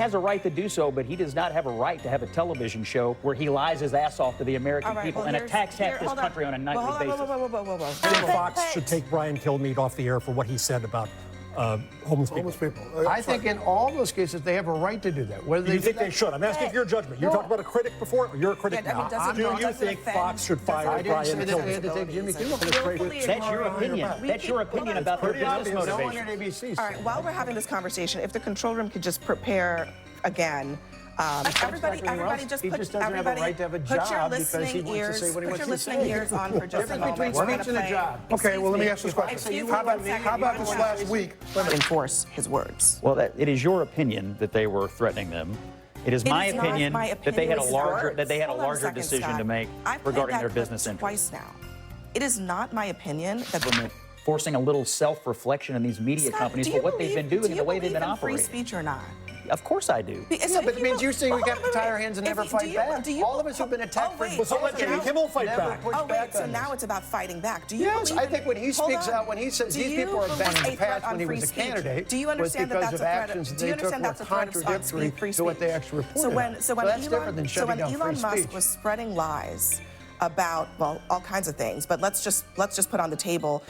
has a right to do so, but he does not have a right to have a television show where he lies his ass off to the American people and attacks half this country on a nightly basis. I think Fox should take Brian Kilmeade off the air for what he said about homeless people. I think in all those cases they have a right to do that. Whether Do you think they should? I'm asking for your judgment. You talked about a critic before, or you're a critic Yeah, I now. mean, Do you think Fox should fire I didn't say Brian that they had Kilmeade? to take Jimmy Kimmel. That's your opinion. That's your opinion about their business No one motivation. at ABC. All right, while we're having this conversation, if the control room could just prepare again. Everybody just he put just doesn't have a right to have a job because he wants to say what he wants to say. Put your listening ears on for just a moment. Between speech and a job. Okay, well, let me ask this question. How about this last week? Enforce his words. Well, it is your opinion that they were threatening them. It is my opinion that they had a larger decision to make regarding their business interests. Twice now. It is not my opinion that forcing a little self-reflection in these media companies for what they've been doing and the way they've been operating. Free speech or not? Of course I do. Yeah, but it means you're saying we got to tie our hands and never fight back. All of us who've been attacked for So let Jimmy Kimmel fight back. Oh, wait, so now it's about fighting back. Do you Yes, I think when he speaks out, when he says these people are banned in the past when he was a candidate, do you understand was that because that's of actions that they took were contradictory to what they actually reported. So when Elon Musk speech. was spreading lies about, well, all kinds of things, but let's just put on the table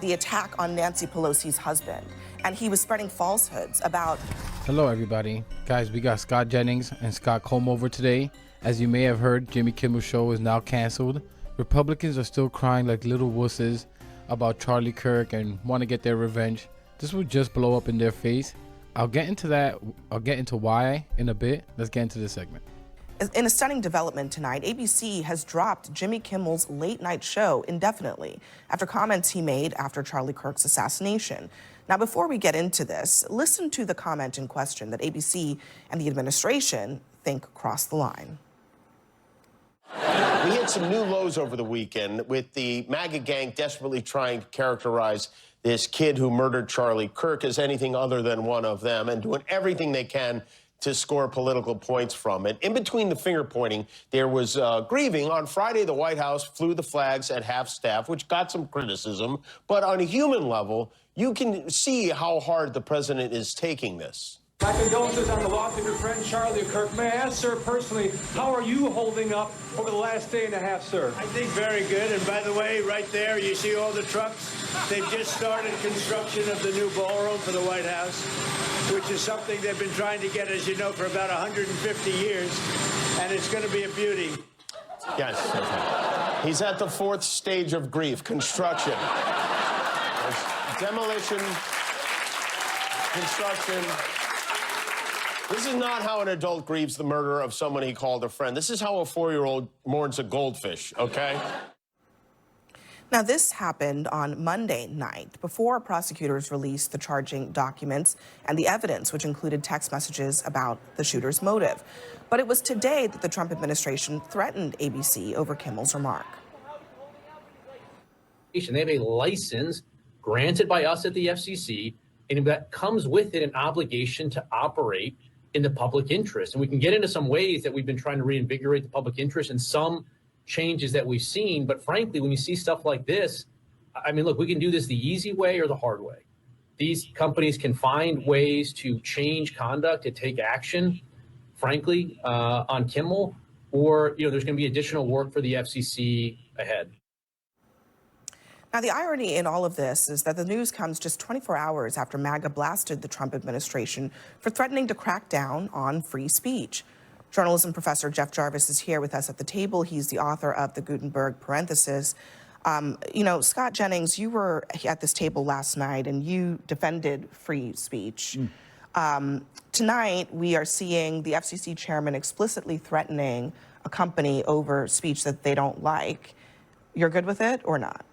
the attack on Nancy Pelosi's husband, and he was spreading falsehoods about. Hello, everybody. Guys, we got Scott Jennings and Scott Colm over today. As you may have heard, Jimmy Kimmel's show is now canceled. Republicans are still crying like little wusses about Charlie Kirk and want to get their revenge. This will just blow up in their face. I'll get into that. I'll get into why in a bit. Let's get into this segment. In a stunning development tonight, ABC has dropped Jimmy Kimmel's late night show indefinitely after comments he made after Charlie Kirk's assassination. Now, before we get into this, listen to the comment in question that ABC and the administration think crossed the line. We hit some new lows over the weekend with the MAGA gang desperately trying to characterize this kid who murdered Charlie Kirk as anything other than one of them and doing everything they can to score political points from it. In between the finger-pointing, there was grieving. On Friday, the White House flew the flags at half-staff, which got some criticism. But on a human level, you can see how hard the president is taking this. My condolences on the loss of your friend Charlie Kirk. May I ask, sir, personally, how are you holding up over the last day and a half, sir? I think very good. And by the way, right there, you see all the trucks? They've just started construction of the new ballroom for the White House, which is something they've been trying to get, as you know, for about 150 years. And it's going to be a beauty. Yes. He's at the fourth stage of grief, construction. There's demolition, construction. This is not how an adult grieves the murder of someone he called a friend. This is how a 4-year-old mourns a goldfish, okay? Now, this happened on Monday night before prosecutors released the charging documents and the evidence, which included text messages about the shooter's motive. But it was today that the Trump administration threatened ABC over Kimmel's remark. They have a license granted by us at the FCC, and that comes with it an obligation to operate in the public interest. And we can get into some ways that we've been trying to reinvigorate the public interest and some changes that we've seen. But frankly, when you see stuff like this, I mean, look, we can do this the easy way or the hard way. These companies can find ways to change conduct, to take action, frankly, on Kimmel, or, there's going to be additional work for the FCC ahead. Now, the irony in all of this is that the news comes just 24 hours after MAGA blasted the Trump administration for threatening to crack down on free speech. Journalism professor Jeff Jarvis is here with us at the table. He's the author of the Gutenberg Parenthesis. Scott Jennings, you were at this table last night and you defended free speech. Tonight, we are seeing the FCC chairman explicitly threatening a company over speech that they don't like. You're good with it or not?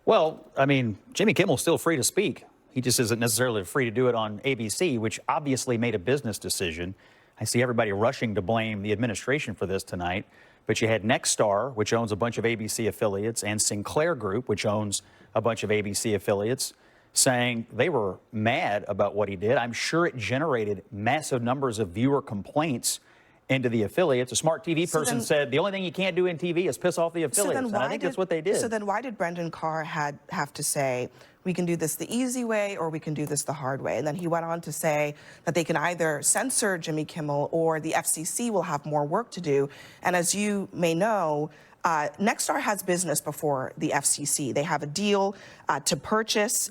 Well, I mean, Jimmy Kimmel's still free to speak. He just isn't necessarily free to do it on ABC, which obviously made a business decision. I see everybody rushing to blame the administration for this tonight. But you had Nexstar, which owns a bunch of ABC affiliates, and Sinclair Group, which owns a bunch of ABC affiliates, saying they were mad about what he did. I'm sure it generated massive numbers of viewer complaints. into the affiliates. A smart TV person said the only thing you can't do in TV is piss off the affiliates. And I think that's what they did. So then why did Brendan Carr have to say, we can do this the easy way or we can do this the hard way? And then he went on to say that they can either censor Jimmy Kimmel or the FCC will have more work to do. And as you may know, Nexstar has business before the FCC. They have a deal to purchase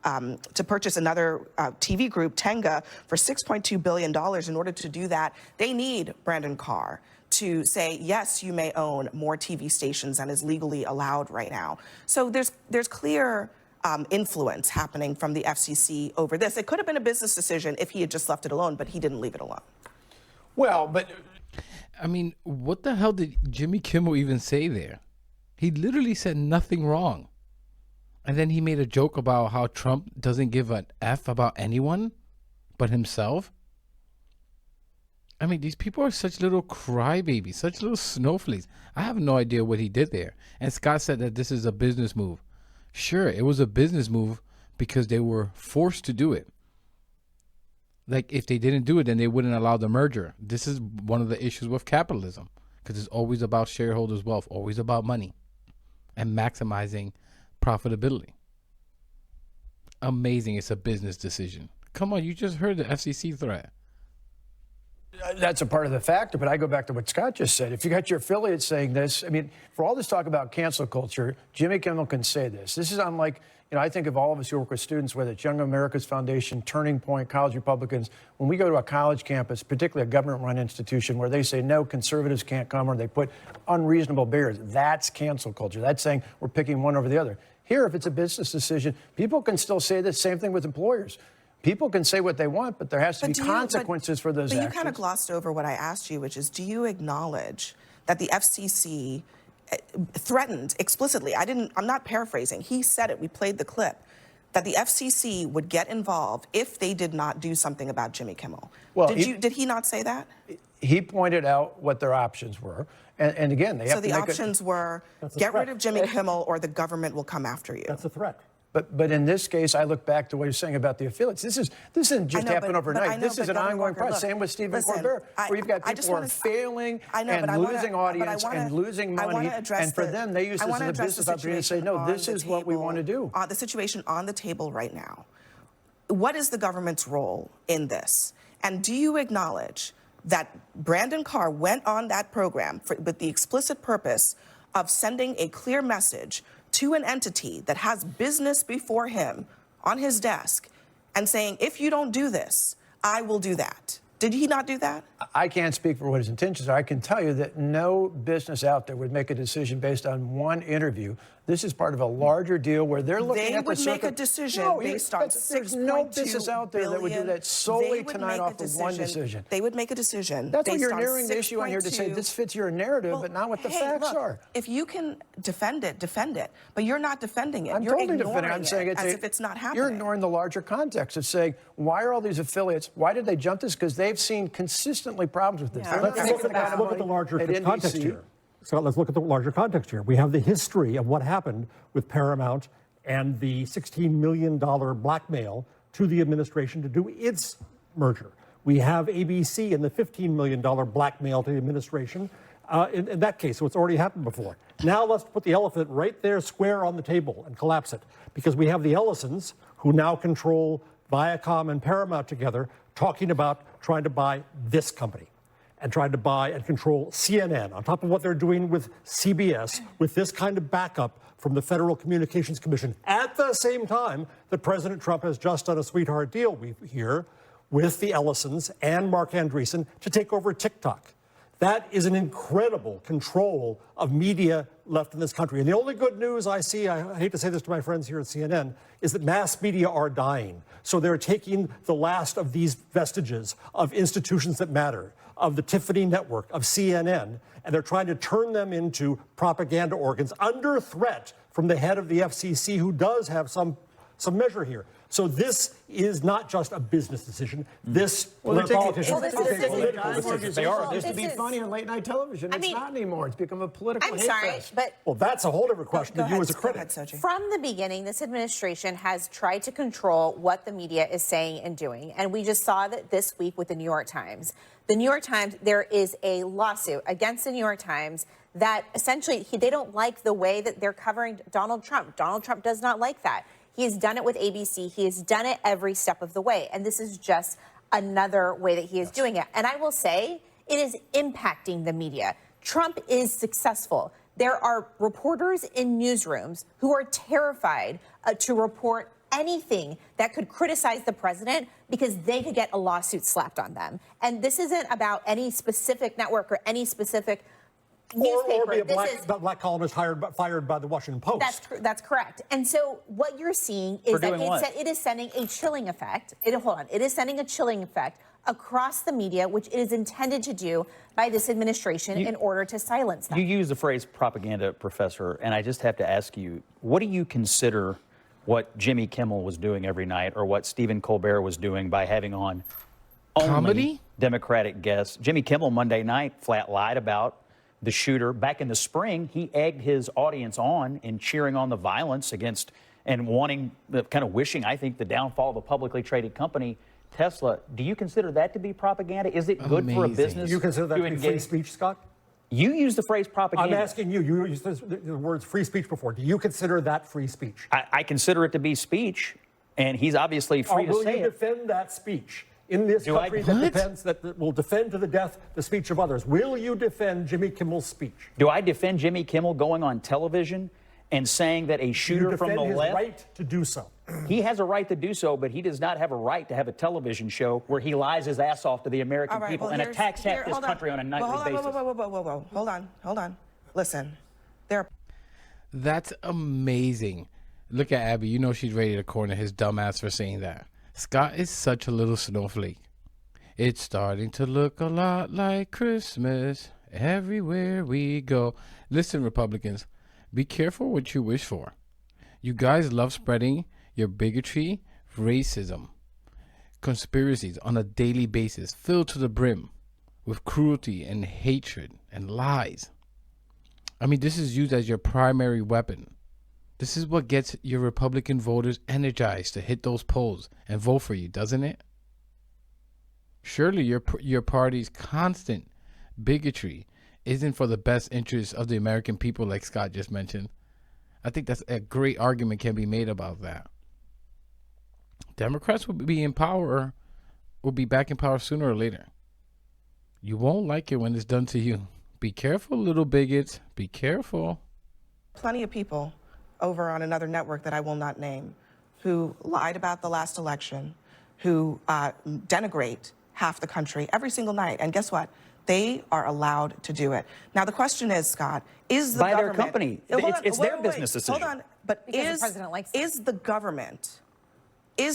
another TV group, Tenga, for $6.2 billion. In order to do that, they need Brendan Carr to say, yes, you may own more TV stations than is legally allowed right now. So there's clear influence happening from the FCC over this. It could have been a business decision if he had just left it alone, but he didn't leave it alone. Well, but I mean, what the hell did Jimmy Kimmel even say there? He literally said nothing wrong. And then he made a joke about how Trump doesn't give an F about anyone but himself. I mean, these people are such little crybabies, such little snowflakes. I have no idea what he did there. And Scott said that this is a business move. Sure, it was a business move because they were forced to do it. Like, if they didn't do it, then they wouldn't allow the merger. This is one of the issues with capitalism, because it's always about shareholders' wealth, always about money and maximizing profitability. Amazing. It's a business decision. Come on, you just heard the FCC threat. that's a part of the factor, but I go back to what Scott just said. If you got your affiliates saying this, I mean, for all this talk about cancel culture, Jimmy Kimmel can say this. This is unlike, you know, I think of all of us who work with students, whether it's Young America's Foundation, Turning Point, College Republicans, when we go to a college campus, particularly a government-run institution, where they say, no, conservatives can't come, or they put unreasonable barriers, that's cancel culture. That's saying we're picking one over the other. Here, if it's a business decision, people can still say the same thing with employers. People can say what they want, but there has to be consequences for those actions. But you kind of glossed over what I asked you, which is, do you acknowledge that the FCC threatened explicitly? I'm not paraphrasing. He said it. We played the clip. That the FCC would get involved if they did not do something about Jimmy Kimmel. Well, did he not say that? He pointed out what their options were. And again, they have to make So the options were get rid of Jimmy Kimmel or the government will come after you. That's a threat. But in this case, I look back to what you're saying about the affiliates. This isn't just happen overnight. This is an ongoing process. Same with Stephen Colbert, where you've got people who are failing and losing audience and losing money. And for them, they use this as a business opportunity to say, no, this is what we want to do. The situation on the table right now. What is the government's role in this? And do you acknowledge that Brandon Carr went on that program with the explicit purpose of sending a clear message to an entity that has business before him on his desk and saying, if you don't do this, I will do that? Did he not do that? I can't speak for what his intentions are. I can tell you that no business out there would make a decision based on one interview. This is part of a larger deal where they're looking at the They would make a decision based on $6.2 There's no business out there that would do that solely tonight off of one decision. They would make a decision. That's why you're narrowing the issue on here to say this fits your narrative, but not what the facts are. If you can defend it, defend it. But you're not defending it. I'm you're totally ignoring defending it. I'm saying it as if it's not happening. You're ignoring the larger context of saying, why are all these affiliates, why did they jump this? Because they've seen consistently problems with this. Yeah. Let's look at the larger context here. So let's look at the larger context here. We have the history of what happened with Paramount and the $16 million blackmail to the administration to do its merger. We have ABC and the $15 million blackmail to the administration in that case. So it's already happened before. Now let's put the elephant right there square on the table and collapse it. Because we have the Ellisons, who now control Viacom and Paramount together, talking about trying to buy this company and trying to buy and control CNN, on top of what they're doing with CBS, with this kind of backup from the Federal Communications Commission, at the same time that President Trump has just done a sweetheart deal, we hear, with the Ellisons and Mark Andreessen to take over TikTok. That is an incredible control of media left in this country. And the only good news I see, I hate to say this to my friends here at CNN, is that mass media are dying. So they're taking the last of these vestiges of institutions that matter, of the Tiffany Network, of CNN, and they're trying to turn them into propaganda organs under threat from the head of the FCC, who does have some some measure here. So this is not just a business decision. This politicians They are. It used to be This funny on late night television. It's not anymore. It's become a political I'm hate sorry, fest. but well, that's a whole different question to you as a critic. from the beginning, this administration has tried to control what the media is saying and doing. And we just saw that this week with the New York Times. The New York Times, there is a lawsuit against the New York Times that essentially they don't like the way that they're covering Donald Trump. Donald Trump does not like that. He has done it with ABC. He has done it every step of the way. And this is just another way that he is doing it. And I will say it is impacting the media. Trump is successful. There are reporters in newsrooms who are terrified to report anything that could criticize the president because they could get a lawsuit slapped on them. And this isn't about any specific network or any specific newspaper. Or be a black columnist fired by the Washington Post. That's correct. And so what you're seeing is that it is sending a chilling effect. It is sending a chilling effect across the media, which it is intended to do by this administration in order to silence them. You use the phrase propaganda, Professor, and I just have to ask you, what do you consider what Jimmy Kimmel was doing every night or what Stephen Colbert was doing by having on only comedy Democratic guests? Jimmy Kimmel Monday night flat lied about the shooter. Back in the spring, he egged his audience on in cheering on the violence against and wanting, kind of wishing, I think, the downfall of a publicly traded company, Tesla. Do you consider that to be propaganda? Is it good for a business? You consider that to be free speech, Scott? You use the phrase propaganda. I'm asking you. You used the words free speech before. Do you consider that free speech? I consider it to be speech, and he's obviously free to say it. Will you defend that speech? In this country that will defend to the death the speech of others. Will you defend Jimmy Kimmel's speech? Do I defend Jimmy Kimmel going on television and saying that a shooter from the left... his right to do so? He has a right to do so, but he does not have a right to have a television show where he lies his ass off to the American people and attacks this country on a nightly basis. Whoa. Hold on. Listen, That's amazing. Look at Abby. You know she's ready to corner his dumb ass for saying that. Scott is such a little snowflake. It's starting to look a lot like Christmas everywhere we go. Listen, Republicans, be careful what you wish for. You guys love spreading your bigotry, racism, conspiracies on a daily basis, filled to the brim with cruelty and hatred and lies. I mean, this is used as your primary weapon. This is what gets your Republican voters energized to hit those polls and vote for you, doesn't it? Surely your party's constant bigotry isn't for the best interests of the American people, like Scott just mentioned. I think that's a great argument can be made about that. Democrats will be in power, will be back in power sooner or later. You won't like it when it's done to you. Be careful, little bigots. Be careful. plenty of people over on another network that I will not name who lied about the last election, who denigrate half the country every single night. And guess what? They are allowed to do it. Now, the question is, Scott, is the by government... their company. It's their business decision. Hold on. But because the president likes is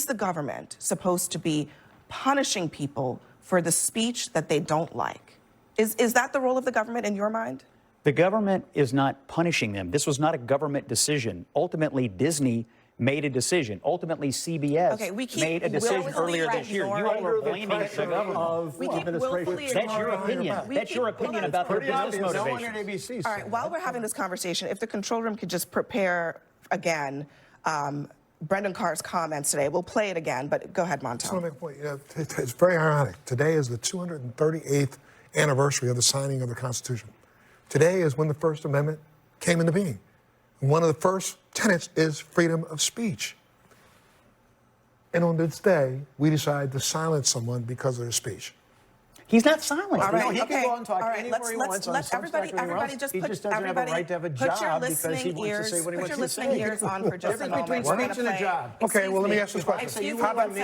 the government supposed to be punishing people for the speech that they don't like? Is that the role of the government in your mind? The government is not punishing them. This was not a government decision. Ultimately, Disney made a decision. Ultimately, CBS made a decision earlier this year. You all are blaming the government. We keep willfully That's your opinion. That's your opinion about their business motivations. All right, while we're having this conversation, if the control room could just prepare again Brendan Carr's comments today. We'll play it again, but go ahead, Montel. I just want to make a point. You know, it's very ironic. Today is the 238th anniversary of the signing of the Constitution. Today is when the First Amendment came into being. One of the first tenets is freedom of speech. And on this day, we decide to silence someone because of their speech. He's not silenced. All right, he can go and talk all right, anywhere he wants. Let everybody just he just doesn't have a right to have a job because he wants to say what he wants to say. Put your listening ears on for just a moment. Between speech and a job. Okay, well, let me ask this question. How about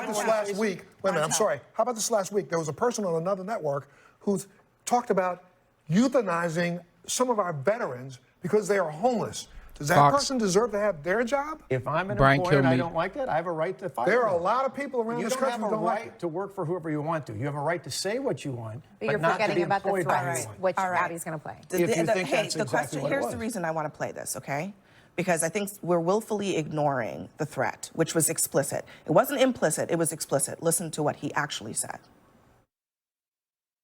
this last week? Wait a minute, I'm sorry. How about this last week? There was a person on another network who talked about euthanizing some of our veterans because they are homeless. Does that person deserve to have their job? If I'm an employer and I don't like that, I have a right to fire them. There are a lot of people around this country who don't like it. You don't have a right to work for whoever you want to. You have a right to say what you want, but you're not forgetting to be about the employed by threats, anyone. which Abby's going to play. If you think that's exactly what it Here's was. the reason I want to play this, okay? because I think we're willfully ignoring the threat, which was explicit. It wasn't implicit, it was explicit. Listen to what he actually said.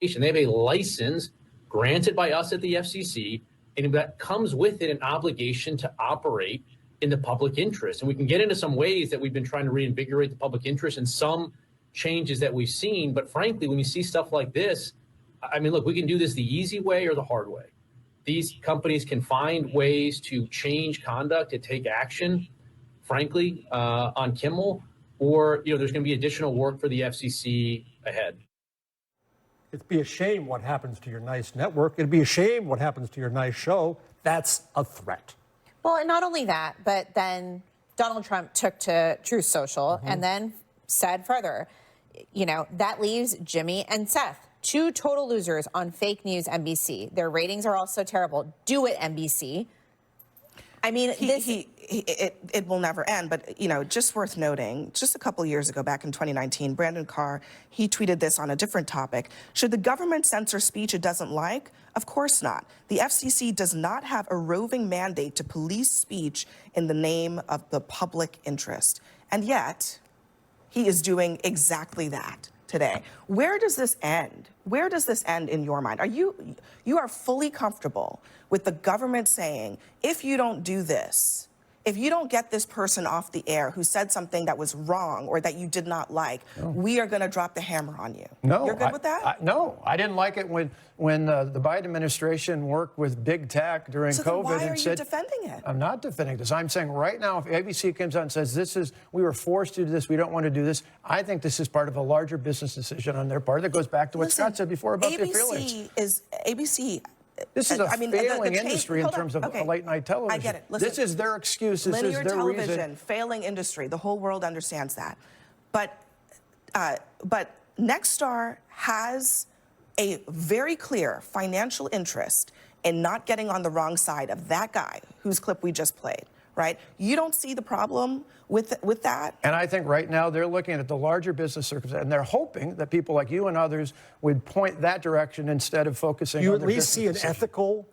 They have a license granted by us at the FCC, and that comes with it an obligation to operate in the public interest. And we can get into some ways that we've been trying to reinvigorate the public interest and some changes that we've seen. But frankly, when you see stuff like this, I mean, look, we can do this the easy way or the hard way. These companies can find ways to change conduct, to take action, frankly, on Kimmel, or, you know, there's going to be additional work for the FCC ahead. It'd be a shame what happens to your nice network. It'd be a shame what happens to your nice show. That's a threat. Well, and not only that, but then Donald Trump took to Truth Social and then said further, you know, that leaves Jimmy and Seth, two total losers on fake news NBC. Their ratings are also terrible. Do it, NBC. I mean, it will never end, but, you know, just worth noting, just a couple years ago, back in 2019, Brandon Carr, he tweeted this on a different topic. Should the government censor speech it doesn't like? Of course not. The FCC does not have a roving mandate to police speech in the name of the public interest. And yet, he is doing exactly that today. Where does this end? Where does this end in your mind? You are fully comfortable with the government saying, if you don't do this, if you don't get this person off the air who said something that was wrong or that you did not like, we are going to drop the hammer on you. No, You're good with that? No, I didn't like it when the Biden administration worked with big tech during So COVID then why and are said, you defending it? I'm not defending this. I'm saying right now, if ABC comes out and says we were forced to do this, we don't want to do this, I think this is part of a larger business decision on their part that goes back to what Scott said before about the affiliates. ABC. This is a failing industry in terms of late night television. I get it. Listen, this is their excuse. This linear is their television, reason. failing industry. The whole world understands that. But Nexstar has a very clear financial interest in not getting on the wrong side of that guy whose clip we just played, right? You don't see the problem with that? And I think right now they're looking at the larger business circumstances, and they're hoping that people like you and others would point that direction instead of focusing on you their at least see an decisions. ethical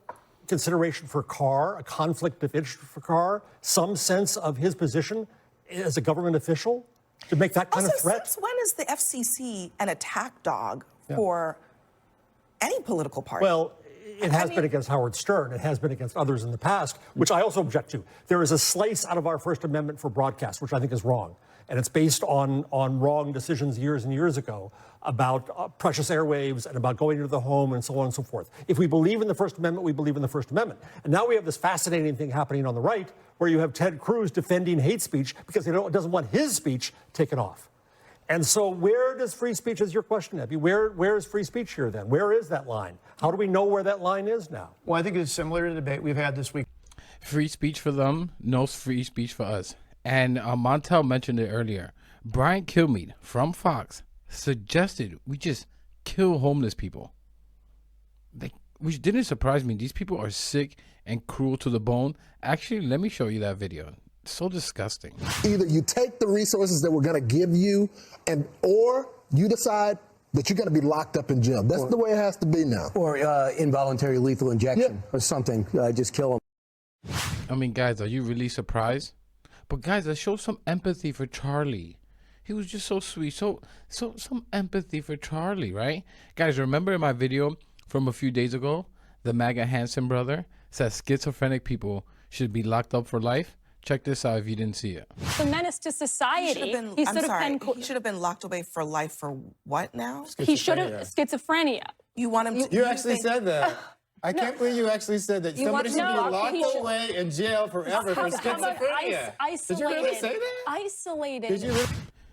consideration for Carr, a conflict of interest for Carr, some sense of his position as a government official to make that kind of threat? Since when is the FCC an attack dog for any political party? Well, it has been against Howard Stern. It has been against others in the past, which I also object to. There is a slice out of our First Amendment for broadcast, which I think is wrong. And it's based on wrong decisions years and years ago about precious airwaves and about going into the home and so on and so forth. If we believe in the First Amendment, we believe in the First Amendment. And now we have this fascinating thing happening on the right where you have Ted Cruz defending hate speech because he doesn't want his speech taken off. And so where does free speech, is your question, Abby, where is free speech here then? Where is that line? How do we know where that line is now? Well, I think it's similar to the debate we've had this week. Free speech for them, no free speech for us. And Montel mentioned it earlier. Brian Kilmeade from Fox suggested we just kill homeless people. Which didn't surprise me. These people are sick and cruel to the bone. Actually, let me show you that video. It's so disgusting. Either you take the resources that we're going to give you, or you decide that you're going to be locked up in jail. That's the way it has to be now. Or involuntary lethal injection or something. Just kill them. I mean, guys, are you really surprised? But guys, let's show some empathy for Charlie. He was just so sweet. So some empathy for Charlie, right? Guys, remember in my video from a few days ago, the MAGA Hansen brother says schizophrenic people should be locked up for life? Check this out if you didn't see it. The menace to society. He should have been locked away for life for what now? He should have schizophrenia. You want him to? You actually said that. I can't believe you actually said that. Somebody should be locked away in jail forever for schizophrenia. Isolated. Did you really say that? Isolated. Did you really?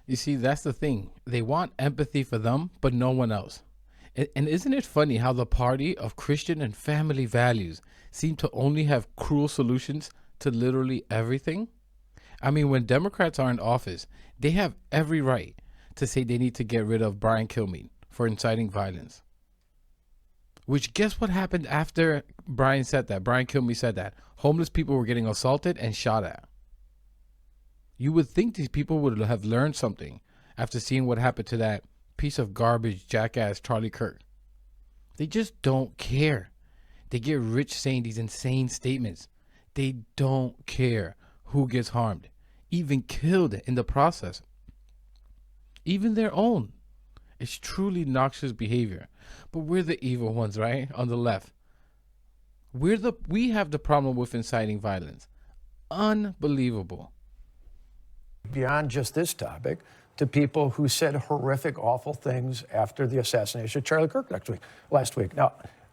You see, that's the thing. They want empathy for them, but no one else. And isn't it funny how the party of Christian and family values seem to only have cruel solutions to literally everything? I mean, when Democrats are in office, they have every right to say they need to get rid of Brian Kilmeade for inciting violence. Which, guess what happened after Brian Kilmeade said that? Homeless people were getting assaulted and shot at. You would think these people would have learned something after seeing what happened to that piece of garbage jackass Charlie Kirk. They just don't care. They get rich saying these insane statements. They don't care who gets harmed, even killed in the process. Even their own. It's truly noxious behavior. But we're the evil ones, right? On the left. We have the problem with inciting violence. Unbelievable. Beyond just this topic, to people who said horrific, awful things after the assassination of Charlie Kirk last week. Now,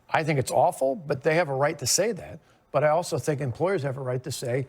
I think it's awful, but they have a right to say that. But I also think employers have a right to say,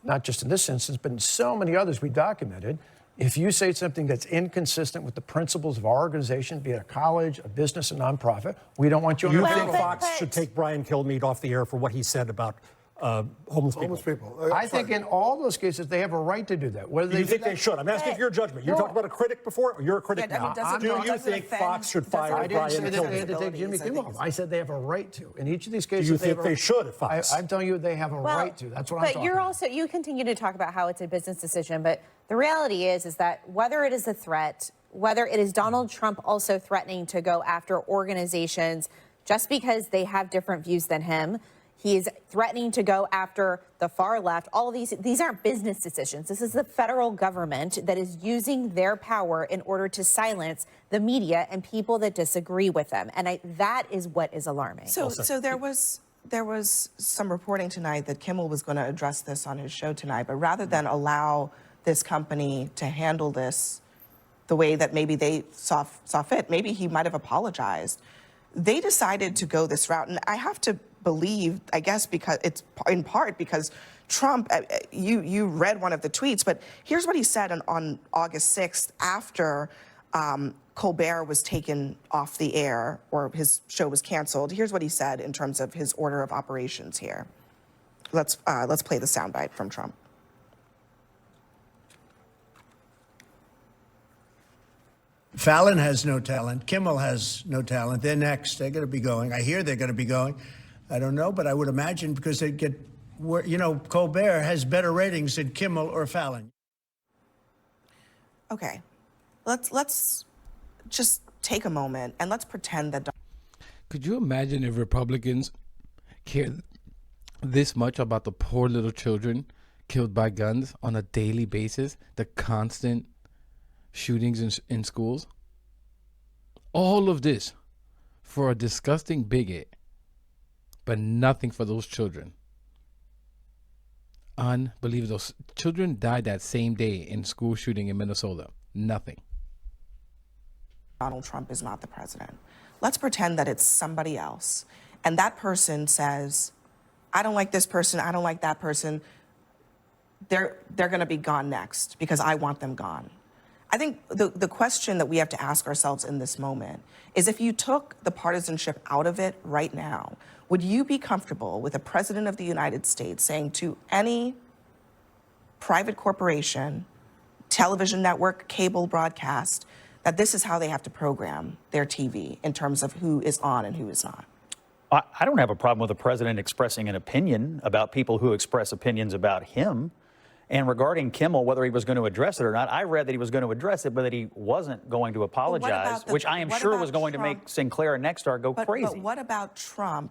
not just in this instance, but in so many others we documented, if you say something that's inconsistent with the principles of our organization, be it a college, a business, a nonprofit, we don't want you on Do you our think payroll. Fox should take Brian Kilmeade off the air for what he said about homeless people? I think in all those cases, they have a right to do that. Whether Do you they think they should? I'm asking for your judgment. You talked about a critic before, or you're a critic now. Do you think Fox should fire I didn't say Brian that they had to Kilmeade? take Jimmy Kimmel off. I said they have a right to. In each of these cases, Do you think they should, Fox? I'm telling you, they have a right to. That's what I'm talking about. But you continue to talk about how it's a business decision, but the reality is that whether it is a threat, whether it is Donald Trump also threatening to go after organizations just because they have different views than him, he is threatening to go after the far left. All of these aren't business decisions. This is the federal government that is using their power in order to silence the media and people that disagree with them. And that is what is alarming. So there was some reporting tonight that Kimmel was going to address this on his show tonight, but rather than allow this company to handle this the way that maybe they saw fit, maybe he might have apologized. They decided to go this route, and I have to believe, I guess, because it's in part because Trump, you read one of the tweets, but here's what he said on August 6th after Colbert was taken off the air or his show was canceled. Here's what he said in terms of his order of operations here. Let's play the soundbite from Trump. Fallon has no talent. Kimmel has no talent. They're next. They're going to be going. I hear they're going to be going. I don't know, but I would imagine because they get, Colbert has better ratings than Kimmel or Fallon. Okay, let's just take a moment and let's pretend that. Could you imagine if Republicans cared this much about the poor little children killed by guns on a daily basis, the constant shootings in schools? All of this for a disgusting bigot, but nothing for those children. Unbelievable. Those children died that same day in school shooting in Minnesota. Nothing. Donald Trump is not the president. Let's pretend that it's somebody else. And that person says, I don't like this person, I don't like that person. They're going to be gone next because I want them gone. I think the question that we have to ask ourselves in this moment is if you took the partisanship out of it right now, would you be comfortable with a president of the United States saying to any private corporation, television network, cable broadcast, that this is how they have to program their TV in terms of who is on and who is not? I don't have a problem with the president expressing an opinion about people who express opinions about him. And regarding Kimmel, whether he was going to address it or not, I read that he was going to address it, but that he wasn't going to apologize, which I am sure was going to make Sinclair and Nexstar go crazy. But what about Trump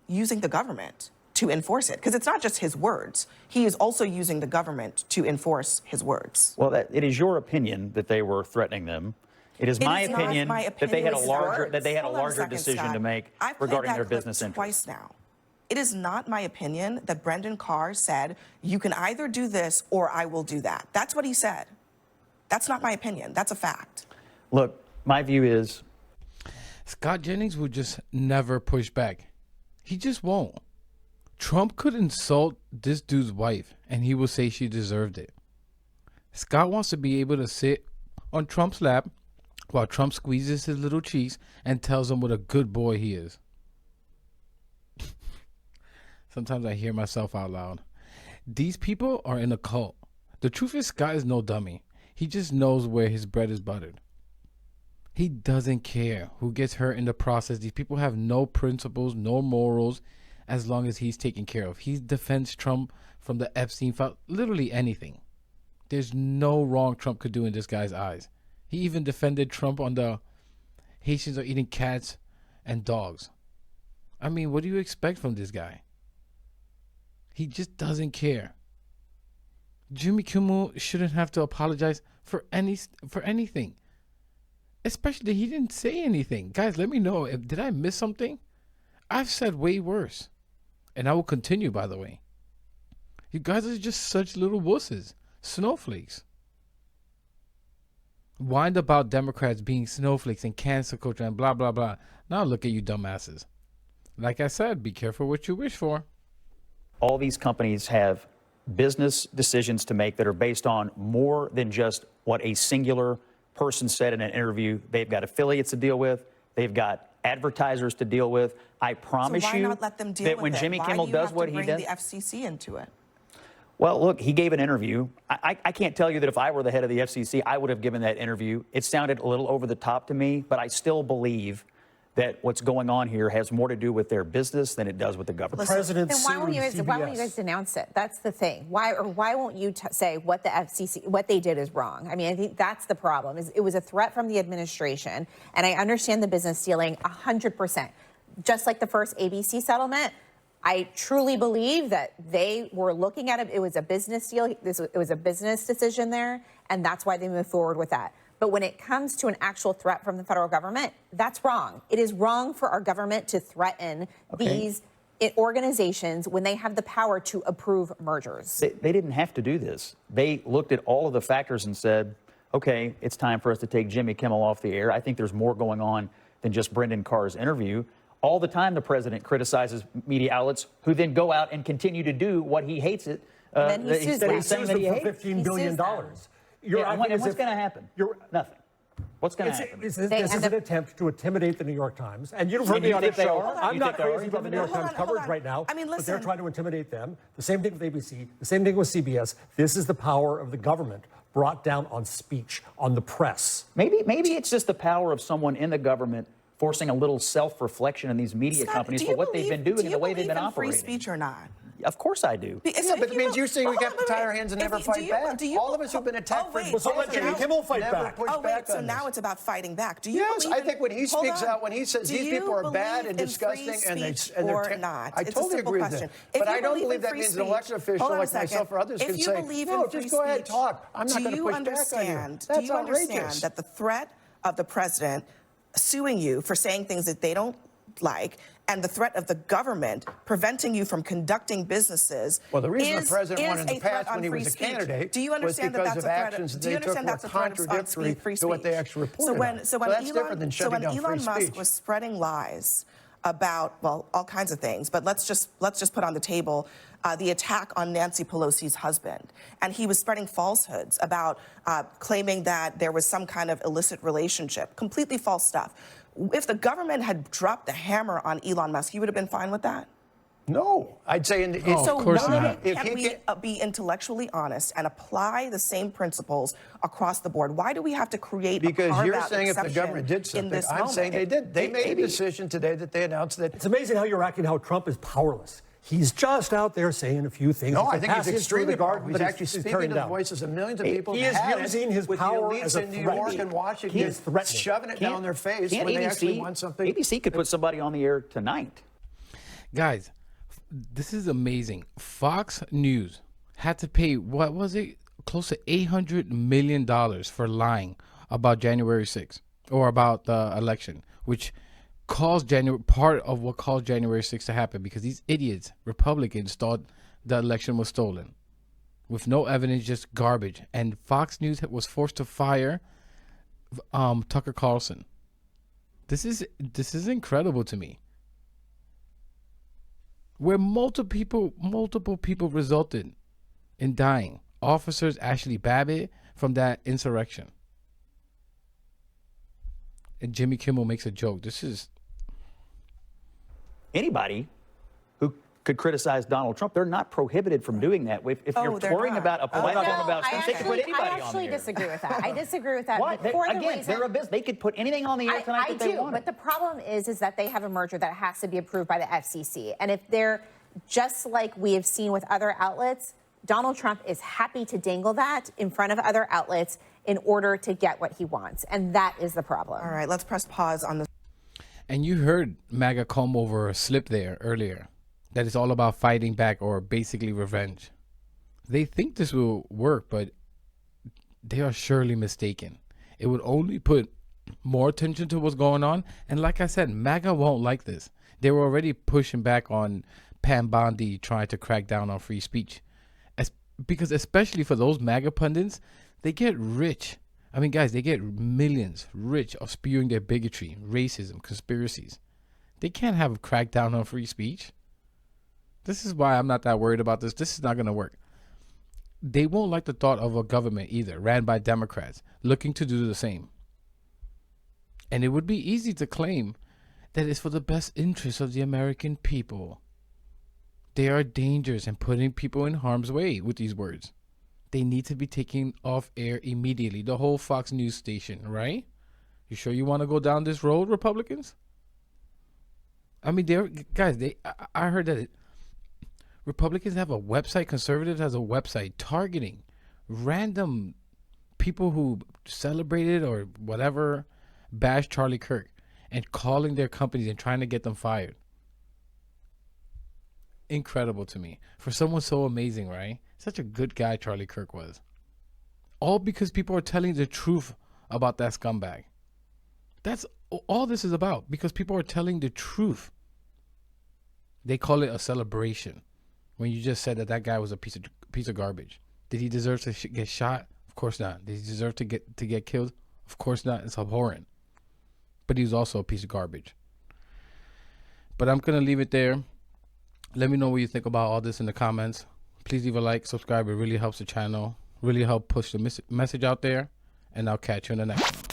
using the government to enforce it? Because it's not just his words. He is also using the government to enforce his words. Well, it is your opinion that they were threatening them. It is my opinion that they had a larger decision to make regarding their business interests. Twice now. It is not my opinion that Brendan Carr said, you can either do this or I will do that. That's what he said. That's not my opinion. That's a fact. Look, my view is Scott Jennings would just never push back. He just won't. Trump could insult this dude's wife and he will say she deserved it. Scott wants to be able to sit on Trump's lap while Trump squeezes his little cheeks and tells him what a good boy he is. Sometimes I hear myself out loud. These people are in a cult. The truth is, Scott is no dummy. He just knows where his bread is buttered. He doesn't care who gets hurt in the process. These people have no principles, no morals, as long as he's taken care of. He defends Trump from the Epstein file, literally anything. There's no wrong Trump could do in this guy's eyes. He even defended Trump on the Haitians are eating cats and dogs. I mean, what do you expect from this guy? He just doesn't care. Jimmy Kimmel shouldn't have to apologize for anything. Especially he didn't say anything. Guys, let me know did I miss something? I've said way worse. And I will continue, by the way. You guys are just such little wusses. Snowflakes. Whined about Democrats being snowflakes and cancel culture and blah, blah, blah. Now look at you dumbasses. Like I said, be careful what you wish for. All these companies have business decisions to make that are based on more than just what a singular person said in an interview. They've got affiliates to deal with. They've got advertisers to deal with. I promise so why you not let them deal that with when it? Jimmy Why Kimmel do you does have what to he bring does. the FCC into it? Well, look, he gave an interview. I can't tell you that if I were the head of the FCC, I would have given that interview. It sounded a little over the top to me, but I still believe that what's going on here has more to do with their business than it does with the government. The president Then why won't you guys denounce it? That's the thing. Why won't you say what the FCC, what they did is wrong? I mean, I think that's the problem. It was a threat from the administration, and I understand the business dealing 100%. Just like the first ABC settlement, I truly believe that they were looking at it. It was a business deal. It was a business decision there, and that's why they moved forward with that. But when it comes to an actual threat from the federal government, that's wrong. It is wrong for our government to threaten these organizations when they have the power to approve mergers. They didn't have to do this. They looked at all of the factors and said, okay, it's time for us to take Jimmy Kimmel off the air. I think there's more going on than just Brendan Carr's interview. All the time the president criticizes media outlets who then go out and continue to do what he hates it. And then he sues them for $15 billion. And what's going to happen? Nothing. What's going to happen? This is an attempt to intimidate the New York Times. And you've heard me on the show. I'm not crazy about the New York Times coverage right now. I mean, but they're listen. trying to intimidate them. The same thing with ABC. The same thing with CBS. This is the power of the government brought down on speech, on the press. Maybe it's just the power of someone in the government forcing a little self-reflection in these media companies for what they've been doing and the way they've been operating. Free speech or not? Of course I do. But it means you're saying we have to tie our hands and never fight back. All of us who've been attacked for so let Jimmy Kimmel fight back. So now it's about fighting back. Do you yes, I think when he speaks out, when he says these people are bad and disgusting and they're not, I totally agree with that. But I don't believe that means an elected official like myself or others can say, no, just go ahead and talk. I'm not going to push back on you. Do you understand that the threat of the president suing you for saying things that they don't like and the threat of the government preventing you from conducting businesses. Well, the reason the president won in the past when he was a candidate was because of actions that they took were contradictory to what they actually reported. So when Elon Musk was spreading lies about, well, all kinds of things, but let's just put on the table the attack on Nancy Pelosi's husband. And he was spreading falsehoods about claiming that there was some kind of illicit relationship, completely false stuff. If the government had dropped the hammer on Elon Musk, you would have been fine with that? No, I'd say so why can't we be intellectually honest and apply the same principles across the board? Why do we have to create because a you're saying if the government did something, I'm saying they did. They made a decision today that they announced that. It's amazing how you're acting how Trump is powerless. He's just out there saying a few things. No, I think he's extremely powerful. He's actually speaking to the down. voices of millions of people. He is using his power as a in New York and Washington, shoving it down their face when they actually want something. ABC could put somebody on the air tonight. Guys, this is amazing. Fox News had to pay, what was it, close to $800 million for lying about January 6th or about the election, which caused part of what caused January 6th to happen, because these idiots, Republicans, thought the election was stolen with no evidence, just garbage. And Fox News was forced to fire Tucker Carlson. This is incredible to me. Where multiple people resulted in dying. Officers Ashley Babbitt from that insurrection. And Jimmy Kimmel makes a joke. This is anybody who could criticize Donald Trump. They're not prohibited from doing that. If you're touring about a platform about Trump, they could put anybody on there. I actually disagree with that. I disagree with that. Why? They're a business. They could put anything on the air tonight that they want. But the problem is that they have a merger that has to be approved by the FCC. And if they're just like we have seen with other outlets, Donald Trump is happy to dangle that in front of other outlets in order to get what he wants. And that is the problem. All right, let's press pause on this. And you heard MAGA comb over a slip there earlier that it's all about fighting back or basically revenge. They think this will work, but they are surely mistaken. It would only put more attention to what's going on. And like I said, MAGA won't like this. They were already pushing back on Pam Bondi trying to crack down on free speech. Because especially for those MAGA pundits, they get rich. I mean, guys, they get millions rich of spewing their bigotry, racism, conspiracies. They can't have a crackdown on free speech. This is why I'm not that worried about this. This is not going to work. They won't like the thought of a government either, ran by Democrats, looking to do the same. And it would be easy to claim that it's for the best interest of the American people. They are dangerous and putting people in harm's way with these words. They need to be taken off air immediately. The whole Fox News station, right? You sure you want to go down this road, Republicans? I mean, I heard that Republicans have a website, conservatives has a website targeting random people who celebrated or whatever, bash Charlie Kirk, and calling their companies and trying to get them fired. Incredible to me. For someone so amazing, right? Such a good guy Charlie Kirk was. All because people are telling the truth about that scumbag. That's all this is about, because people are telling the truth. They call it a celebration when you just said that guy was a piece of garbage. Did he deserve to get shot? Of course not. Did he deserve to get killed? Of course not. It's abhorrent. But he was also a piece of garbage. But I'm going to leave it there. Let me know what you think about all this in the comments. Please leave a like, subscribe. It really helps the channel. Really help push the message out there. And I'll catch you in the next one.